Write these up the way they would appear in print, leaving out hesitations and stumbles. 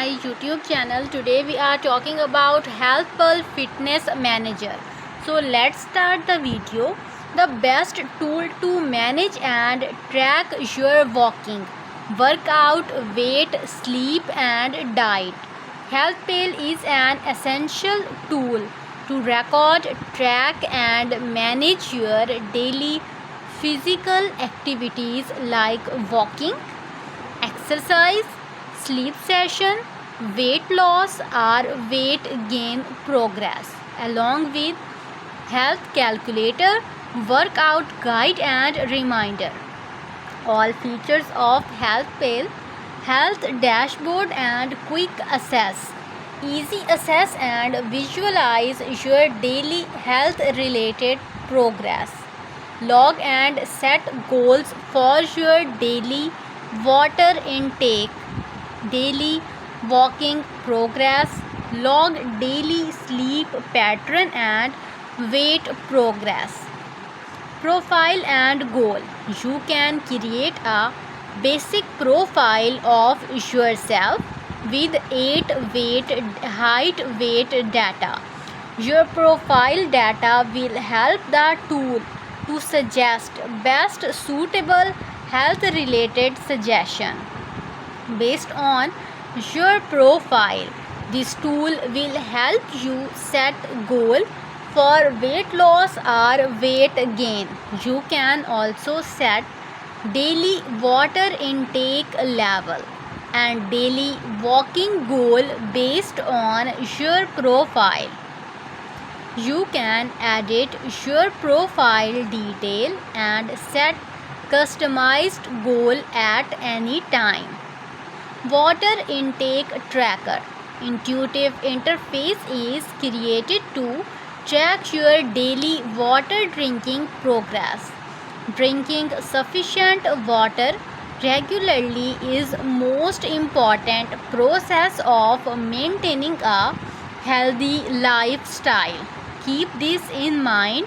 my YouTube channel. Today we are talking about Healthpearl Fitness Manager. So let's start the video. The best tool to manage and track your walking, workout, weight, sleep and diet. Healthpearl is an essential tool to record, track and manage your daily physical activities like walking, exercise, sleep session, weight loss or weight gain progress, along with health calculator, workout guide and reminder. All features of Healthpearl: health dashboard and quick access. Easy access and visualize your daily health related progress. Log and set goals for your daily water intake, daily walking progress. Log daily sleep pattern and weight progress. Profile and goal. You can create a basic profile of yourself with 8 height weight data. Your profile data will help the tool to suggest best suitable health related suggestion. Based on your profile, this tool will help you set goal for weight loss or weight gain. You can also set daily water intake level and daily walking goal based on your profile. You can edit your profile detail and set customized goal at any time. Water intake tracker. Intuitive interface is created to track your daily water drinking progress. Drinking sufficient water regularly is most important process of maintaining a healthy lifestyle. Keep this in mind.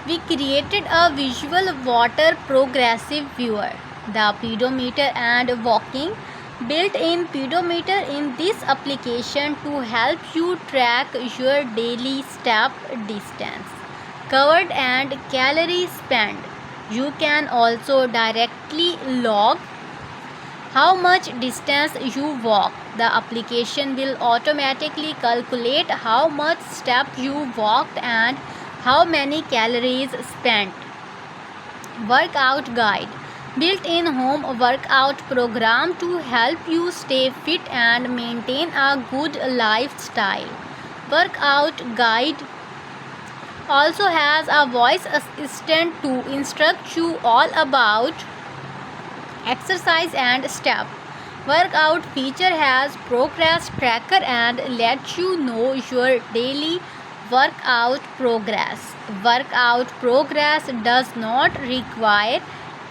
We created a visual water progressive viewer, the pedometer and walking built-in pedometer in this application to help you track your daily step distance covered and calorie spent. You can also directly log how much distance you walk. The application will automatically calculate how much steps you walked and how many calories spent. Workout guide. Built-in home workout program to help you stay fit and maintain a good lifestyle. Workout guide also has a voice assistant to instruct you all about exercise and step. Workout feature has progress tracker and lets you know your daily workout progress. Workout progress does not require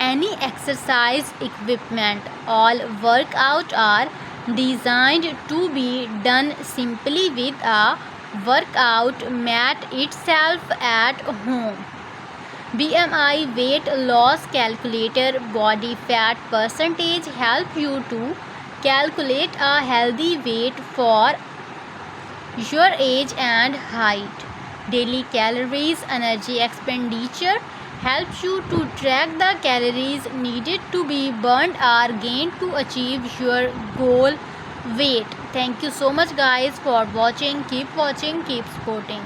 any exercise equipment. All workouts are designed to be done simply with a workout mat itself at home. BMI weight loss calculator body fat percentage help you to calculate a healthy weight for your age and height. Daily calories energy expenditure helps you to track the calories needed to be burned or gained to achieve your goal weight. Thank you so much guys for watching. Keep watching, keep supporting.